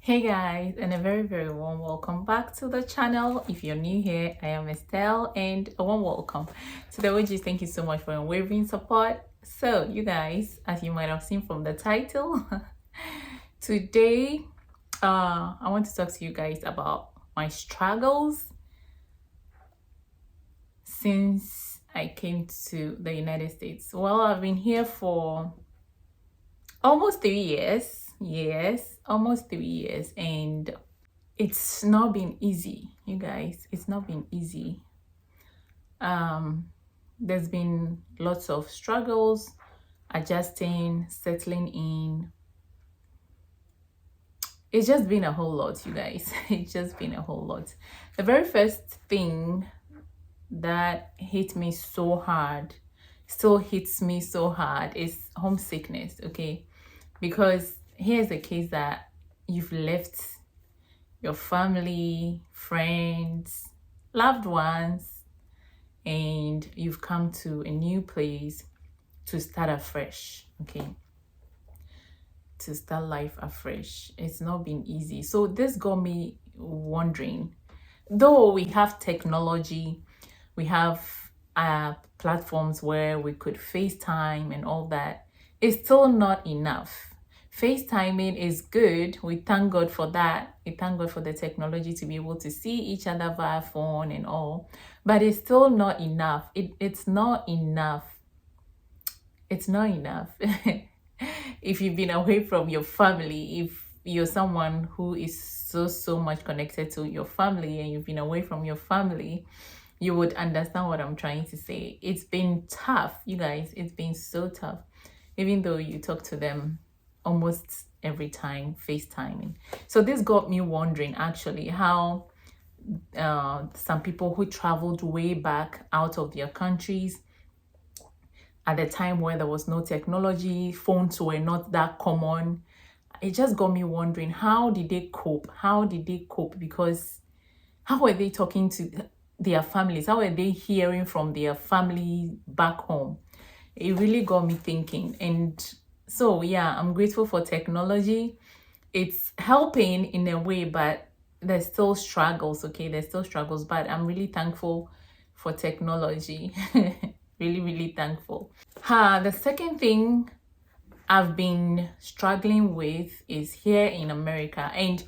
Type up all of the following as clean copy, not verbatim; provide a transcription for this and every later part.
Hey guys, and a very warm welcome back to the channel. If you're new here, I am Estelle, and a warm welcome to the OGs. Thank you so much for your unwavering support. So you guys, as you might have seen from the title, today I want to talk to you guys about my struggles since I came to the United States. Well, I've been here for almost 3 years. Yes, almost 3 years, and it's not been easy, you guys. It's not been easy. There's been lots of struggles, adjusting, settling in. It's just been a whole lot, you guys. It's just been a whole lot. The very first thing that hit me so hard, still hits me so hard, is homesickness, okay? Because here's the case that you've left your family, friends, loved ones, and you've come to a new place to start afresh, okay? To start life afresh. It's not been easy. So this got me wondering, though we have technology, we have platforms where we could FaceTime and all that, it's still not enough. FaceTiming is good. We thank God for that. We thank God for the technology to be able to see each other via phone and all. But it's still not enough. It's not enough. It's not enough. If you've been away from your family, if you're someone who is so much connected to your family and you've been away from your family, you would understand what I'm trying to say. It's been tough, you guys. It's been so tough. Even though you talk to them almost every time, FaceTiming. So this got me wondering actually how some people who traveled way back out of their countries at the time where there was no technology, phones were not that common. It just got me wondering, how did they cope? How did they cope? Because how were they talking to their families? How were they hearing from their family back home? It really got me thinking. And so yeah, I'm grateful for technology. It's helping in a way, but there's still struggles, okay? There's still struggles, but I'm really thankful for technology. Really thankful. The second thing I've been struggling with is here in America, and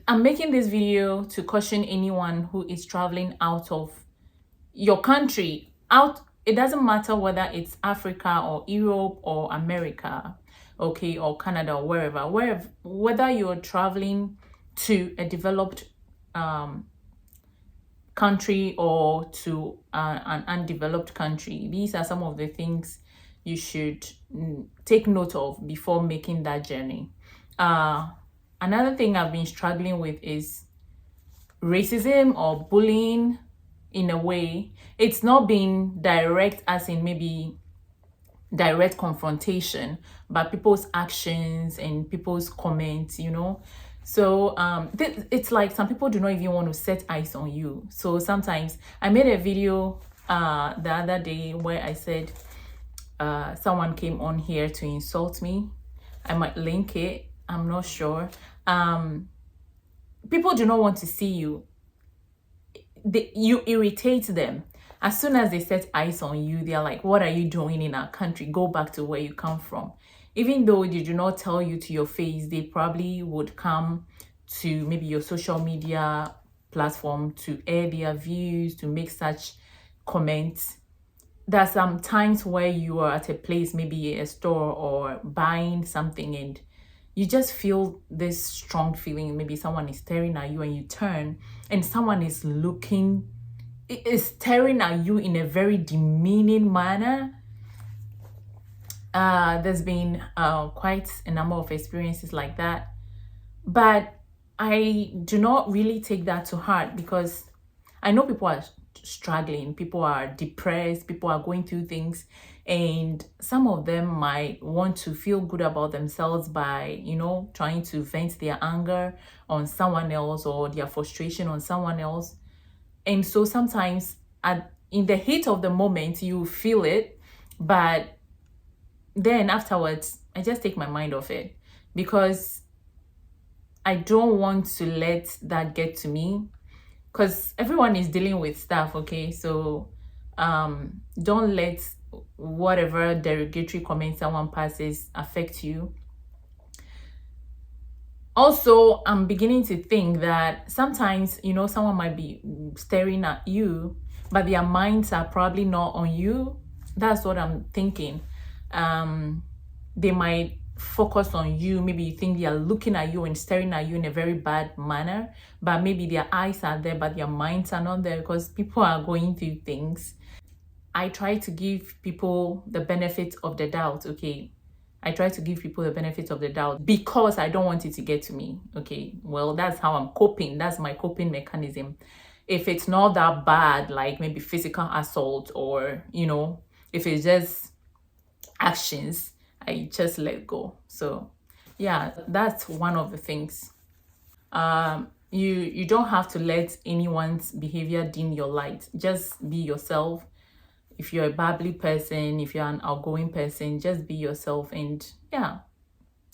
I'm making this video to caution anyone who is traveling out of your country. It doesn't matter whether it's Africa or Europe or America, okay, or Canada or wherever, whether you're traveling to a developed country or to an undeveloped country. These are some of the things you should take note of before making that journey. Another thing I've been struggling with is racism or bullying. In a way, it's not being direct, as in maybe direct confrontation, but people's actions and people's comments, you know. So it's like some people do not even want to set eyes on you. So sometimes I made a video the other day where I said someone came on here to insult me. I might link it, I'm not sure. People do not want to see you. You irritate them. As soon as they set eyes on you, they're like, what are you doing in our country? Go back to where you come from. Even though they do not tell you to your face, they probably would come to maybe your social media platform to air their views, to make such comments. There's some times where you are at a place, maybe a store or buying something, and you just feel this strong feeling. Maybe someone is staring at you and you turn and someone is staring at you in a very demeaning manner. There's been quite a number of experiences like that. But I do not really take that to heart, because I know people are struggling, people are depressed, people are going through things, and some of them might want to feel good about themselves by, you know, trying to vent their anger on someone else or their frustration on someone else. And so sometimes in the heat of the moment you feel it, but then afterwards I just take my mind off it, because I don't want to let that get to me, because everyone is dealing with stuff, okay? So don't let whatever derogatory comment someone passes affect you. Also, I'm beginning to think that sometimes, someone might be staring at you, but their minds are probably not on you. That's what I'm thinking. They might focus on you. Maybe you think they are looking at you and staring at you in a very bad manner, but maybe their eyes are there, but their minds are not there, because people are going through things. I try to give people the benefit of the doubt, okay? I try to give people the benefit of the doubt because I don't want it to get to me, okay? Well, that's how I'm coping. That's my coping mechanism. If it's not that bad, like maybe physical assault, or, if it's just actions, I just let go. So, yeah, that's one of the things. You don't have to let anyone's behavior dim your light. Just be yourself. If you're a bubbly person, if you're an outgoing person, just be yourself, and yeah,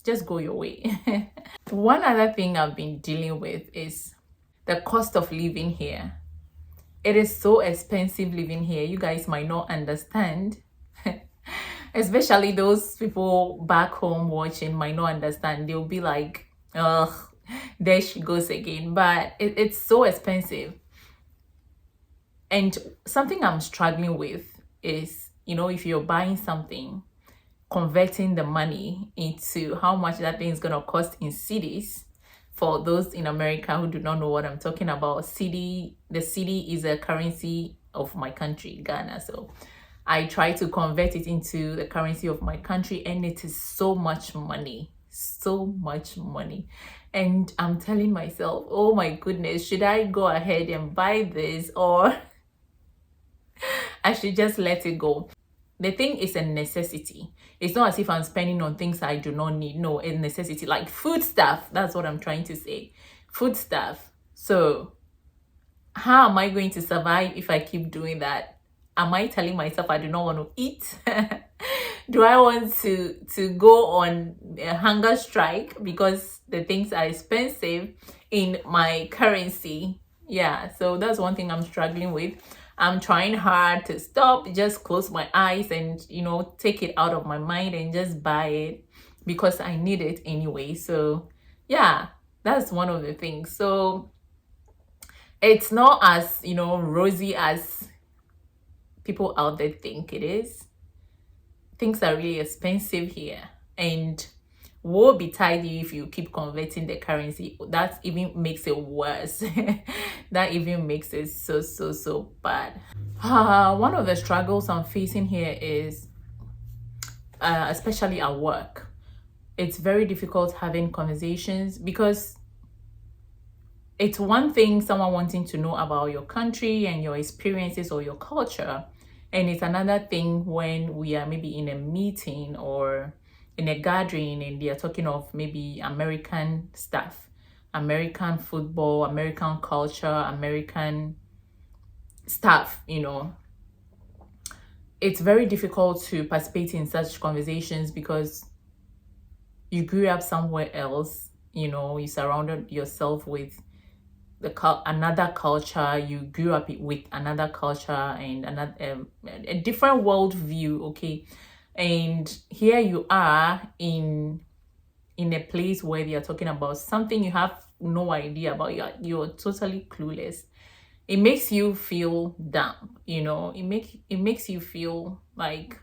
just go your way. One other thing I've been dealing with is the cost of living here. It is so expensive living here. You guys might not understand. Especially those people back home watching might not understand. They'll be like, ugh, there she goes again. But it's so expensive. And something I'm struggling with is, if you're buying something, converting the money into how much that thing is going to cost in cities. For those in America who do not know what I'm talking about, the city is a currency of my country, Ghana. So I try to convert it into the currency of my country, and it is so much money. So much money. And I'm telling myself, oh my goodness, should I go ahead and buy this, or I should just let it go? The thing is a necessity. It's not as if I'm spending on things I do not need. No, a necessity, like food stuff. That's what I'm trying to say. Food stuff. So how am I going to survive if I keep doing that? Am I telling myself I do not want to eat? Do I want to go on a hunger strike because the things are expensive in my currency? Yeah, so that's one thing I'm struggling with. I'm trying hard to stop, just close my eyes and, take it out of my mind and just buy it because I need it anyway. So yeah, that's one of the things. So it's not as, rosy as people out there think it is. Things are really expensive here, and woe betide you if you keep converting the currency. That even makes it worse. That even makes it so bad. One of the struggles I'm facing here is especially at work. It's very difficult having conversations, because it's one thing someone wanting to know about your country and your experiences or your culture, and it's another thing when we are maybe in a meeting or in a gathering and they are talking of maybe American stuff, American football, American culture, American stuff. It's very difficult to participate in such conversations because you grew up somewhere else. You surrounded yourself with another culture. You grew up with another culture and another a different world view, okay? And here you are in a place where they are talking about something you have no idea about. You're totally clueless. It makes you feel dumb. It makes you feel like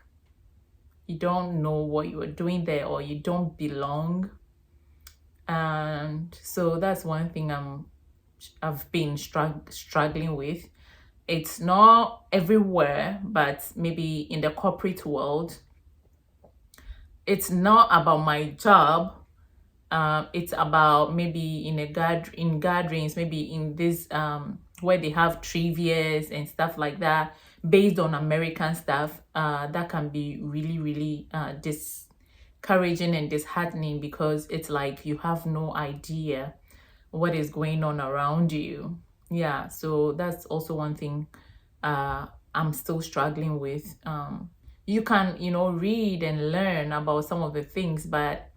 you don't know what you are doing there, or you don't belong. And so that's one thing I've been struggling with. It's not everywhere, but maybe in the corporate world. It's not about my job. It's about maybe in gatherings, maybe in this where they have trivias and stuff like that based on American stuff. That can be really, really discouraging and disheartening, because it's like you have no idea what is going on around you. Yeah, so that's also one thing I'm still struggling with. You can read and learn about some of the things, but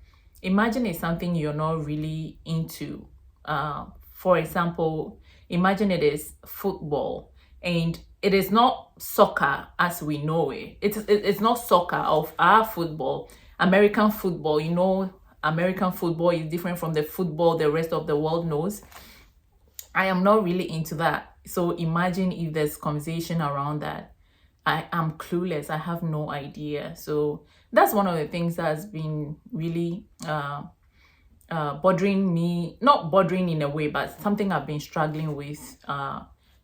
imagine it's something you're not really into. For example, imagine it is football, and it is not soccer as we know it. It's not soccer of our football, American football. American football is different from the football the rest of the world knows. I am not really into that. So imagine if there's conversation around that. I am clueless. I have no idea. So that's one of the things that's been really bothering me. Not bothering in a way, but something I've been struggling with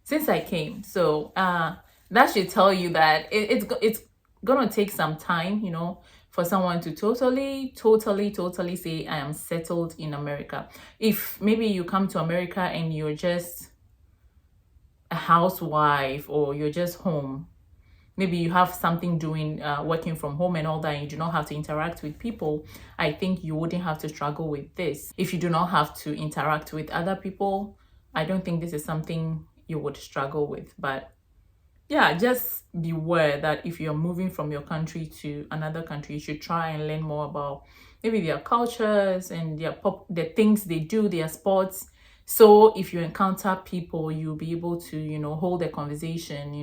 since I came. So that should tell you that it's gonna take some time, for someone to totally say I am settled in America. If maybe you come to America and you're just a housewife, or you're just home, maybe you have something doing, working from home and all that, and you do not have to interact with people, I think you wouldn't have to struggle with this. If you do not have to interact with other people, I don't think this is something you would struggle with. But yeah, just beware that if you're moving from your country to another country, you should try and learn more about maybe their cultures and the things they do, their sports. So if you encounter people, you'll be able to, hold a conversation,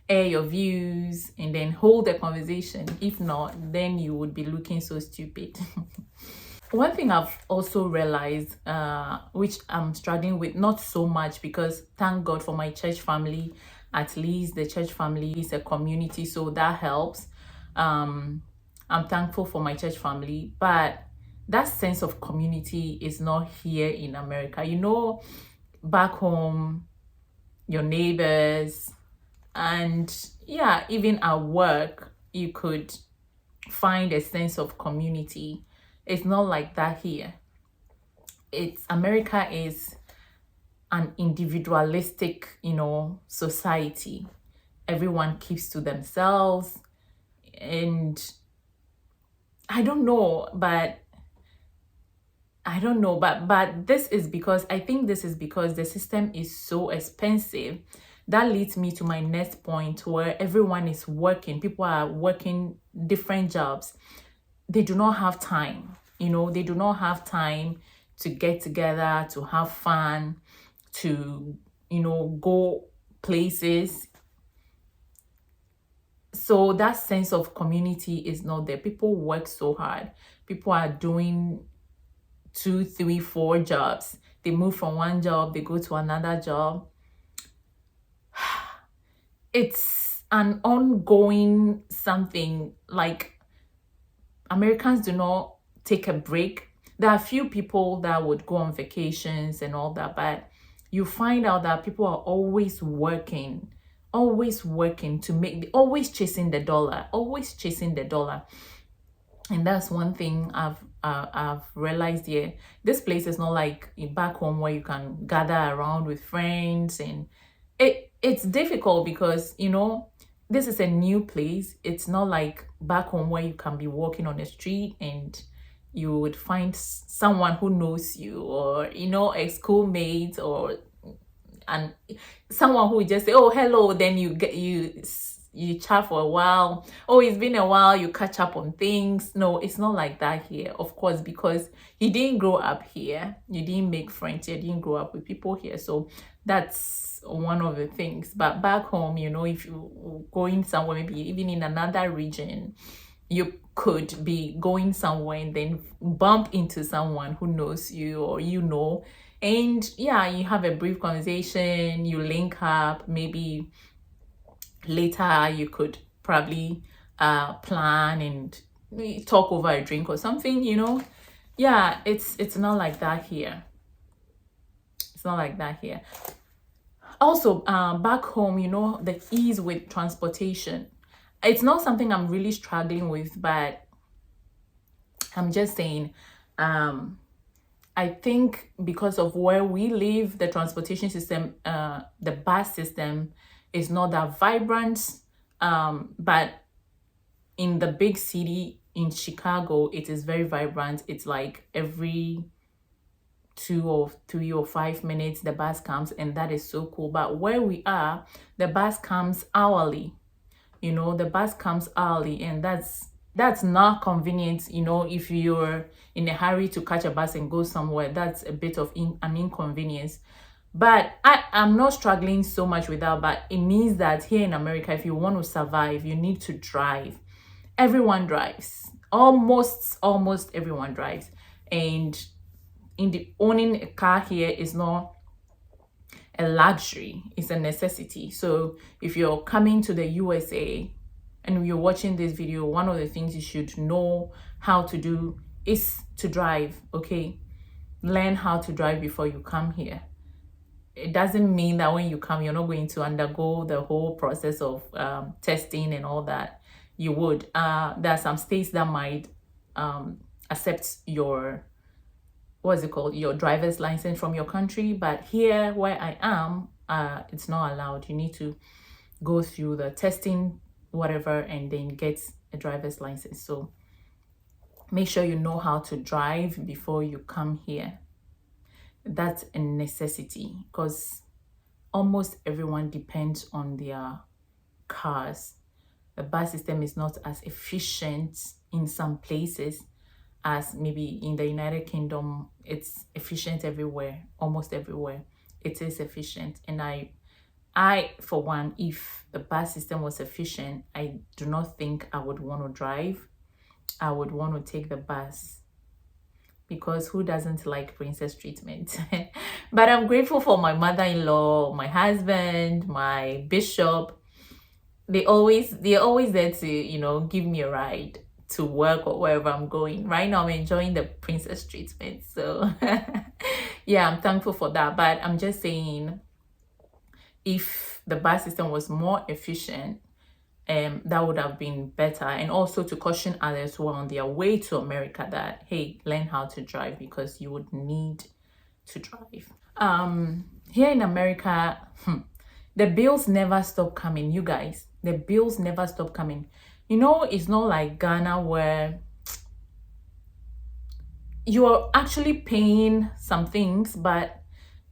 air your views and then hold a conversation. If not, then you would be looking so stupid. One thing I've also realized, which I'm struggling with, not so much, because thank God for my church family. At least the church family is a community, so that helps. I'm thankful for my church family, but that sense of community is not here in America. Back home, your neighbors, and yeah, even at work, you could find a sense of community. It's not like that here. America is an individualistic, society. Everyone keeps to themselves. And I don't know, but this is because the system is so expensive. That leads me to my next point, where everyone is working. People are working different jobs. They do not have time. They do not have time to get together, to have fun, to, go places. So that sense of community is not there. People work so hard. People are doing 2, 3, 4 jobs. They move from one job, they go to another job. It's an ongoing something. Like, Americans do not take a break. There are few people that would go on vacations and all that, but you find out that people are always working to make, always chasing the dollar. And that's one thing I've realized here. This place is not like back home where you can gather around with friends, and it's difficult because this is a new place. It's not like back home where you can be walking on the street and you would find someone who knows you, or a schoolmate, and someone who would just say, oh, hello, then you chat for a while. Oh, it's been a while, you catch up on things. No, it's not like that here, of course, because you didn't grow up here, you didn't make friends, you didn't grow up with people here. So that's one of the things. But back home, if you going somewhere, maybe even in another region, you could be going somewhere and then bump into someone who knows you, or and yeah, you have a brief conversation, you link up. Maybe later you could probably plan and talk over a drink or something. Yeah, it's not like that here. It's not like that here. Also, back home, the ease with transportation, it's not something I'm really struggling with, but I'm just saying, I think because of where we live, the transportation system, the bus system is not that vibrant. But in the big city, in Chicago, it is very vibrant. It's like every 2 or 3 or 5 minutes, the bus comes, and that is so cool. But where we are, the bus comes hourly. The bus comes early, and that's That's not convenient, if you're in a hurry to catch a bus and go somewhere. That's a bit of an inconvenience. But I'm not struggling so much with that. But it means that here in America, if you want to survive, you need to drive. Everyone drives. Almost everyone drives. And owning a car here is not a luxury, it's a necessity. So if you're coming to the USA and you're watching this video, one of the things you should know how to do is to drive. Okay, learn how to drive before you come here. It doesn't mean that when you come, you're not going to undergo the whole process of testing and all that. You would. There are some states that might accept your your driver's license from your country, but here where I am, it's not allowed. You need to go through the testing, whatever, and then get a driver's license. So make sure you know how to drive before you come here. That's a necessity because almost everyone depends on their cars. The bus system is not as efficient in some places as maybe in the United Kingdom. It's efficient everywhere, almost everywhere. It is efficient. And I, for one, if the bus system was efficient, I do not think I would want to drive. I would want to take the bus, because who doesn't like princess treatment? But I'm grateful for my mother-in-law, my husband, my bishop. They're always there to, give me a ride to work or wherever I'm going. Right now I'm enjoying the princess treatment. So yeah, I'm thankful for that. But I'm just saying, if the bus system was more efficient, that would have been better. And also to caution others who are on their way to America that, hey, learn how to drive, because you would need to drive. Here in America, the bills never stop coming, you guys. The bills never stop coming. It's not like Ghana where you're actually paying some things, but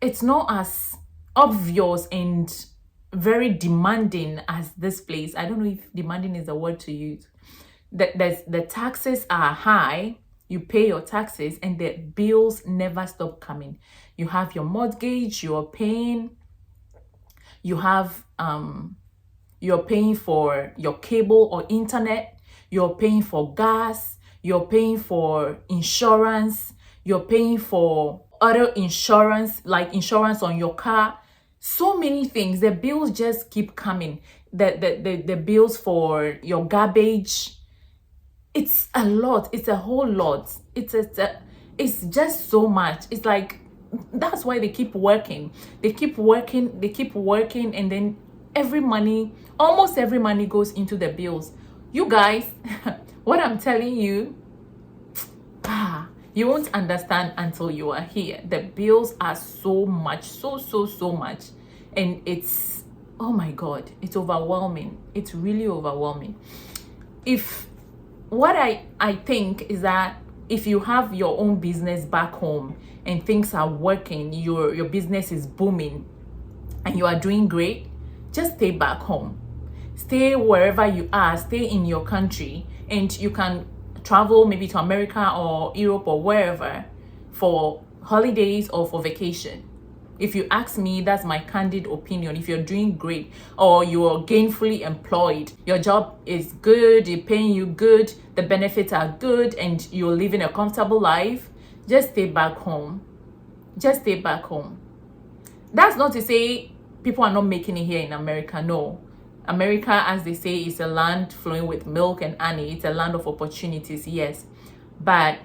it's not as obvious and very demanding as this place. I don't know if demanding is the word to use. The taxes are high. You pay your taxes and the bills never stop coming. You have your mortgage, you're paying. You have you're paying for your cable or internet, you're paying for gas, you're paying for insurance, you're paying for other insurance, like insurance on your car. So many things. The bills just keep coming. The bills for your garbage. It's a lot. It's a whole lot. It's just so much. It's like, that's why they keep working. They keep working, and then almost every money goes into the bills. You guys, what I'm telling you, you won't understand until you are here. The bills are so much, so much. And it's, oh my God, it's overwhelming. It's really overwhelming. What I think is that if you have your own business back home and things are working, your business is booming and you are doing great, just stay back home. Stay wherever you are, stay in your country, and you can travel maybe to America or Europe or wherever for holidays or for vacation. If you ask me, that's my candid opinion. If you're doing great or you're gainfully employed, your job is good, they're paying you good, the benefits are good, and you're living a comfortable life, just stay back home. Just stay back home. That's not to say people are not making it here in America. No. America, as they say, is a land flowing with milk and honey. It's a land of opportunities, yes. But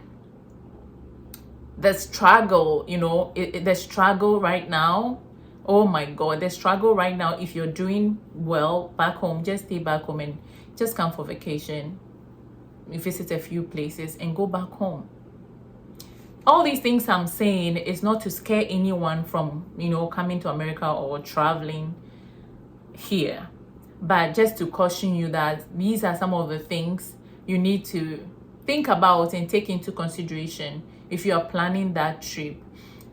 the struggle, the struggle right now, oh my God, the struggle right now, if you're doing well back home, just stay back home and just come for vacation. You visit a few places and go back home. All these things I'm saying is not to scare anyone from, coming to America or traveling here, but just to caution you that these are some of the things you need to think about and take into consideration if you are planning that trip.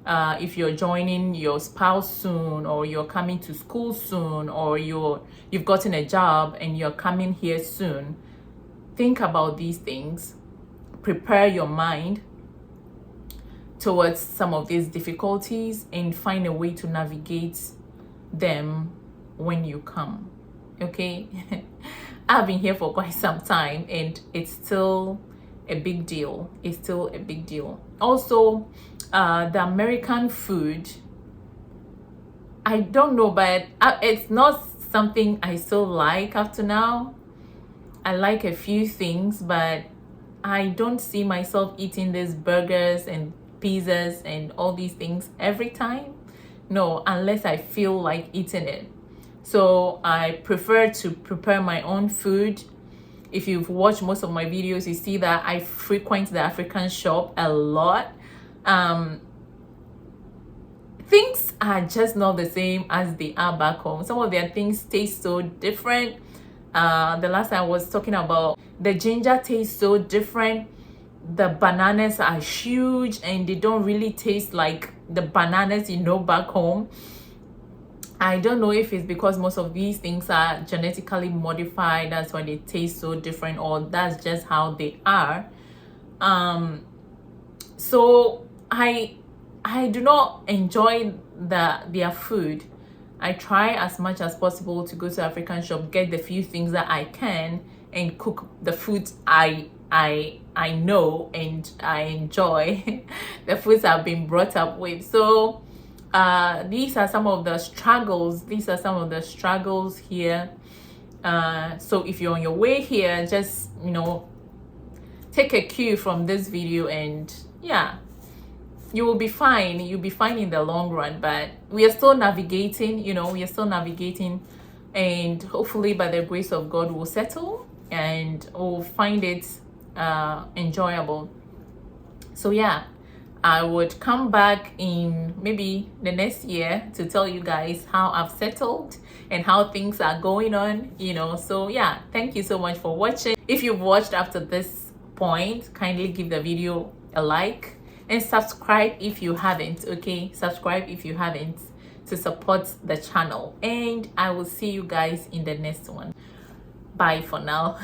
If you're joining your spouse soon, or you're coming to school soon, or you've gotten a job and you're coming here soon, think about these things, prepare your mind towards some of these difficulties, and find a way to navigate them when you come. Okay. I've been here for quite some time, and it's still a big deal. It's still a big deal. Also, the American food, I don't know, but it's not something I still like up to now. I like a few things, but I don't see myself eating these burgers and pizzas and all these things every time. No, unless I feel like eating it. So I prefer to prepare my own food. If you've watched most of my videos, you see that I frequent the African shop a lot. Things are just not the same as they are back home. Some of their things taste so different. The last time I was talking about the ginger tastes so different. The bananas are huge and they don't really taste like the bananas back home. I don't know if it's because most of these things are genetically modified, that's why they taste so different, or that's just how they are. So I do not enjoy their food. I try as much as possible to go to African shop, get the few things that I can, and cook the foods I know and I enjoy, the foods I've been brought up with. So these are some of the struggles. These are some of the struggles here. So if you're on your way here, just take a cue from this video, and yeah, you will be fine. You'll be fine in the long run. But we are still navigating. We are still navigating, and hopefully by the grace of God we'll settle and we'll find it enjoyable. So yeah, I would come back in maybe the next year to tell you guys how I've settled and how things are going on, So yeah, thank you so much for watching. If you've watched after this point, kindly give the video a like and subscribe if you haven't. Okay, subscribe if you haven't, to support the channel, and I will see you guys in the next one. Bye for now.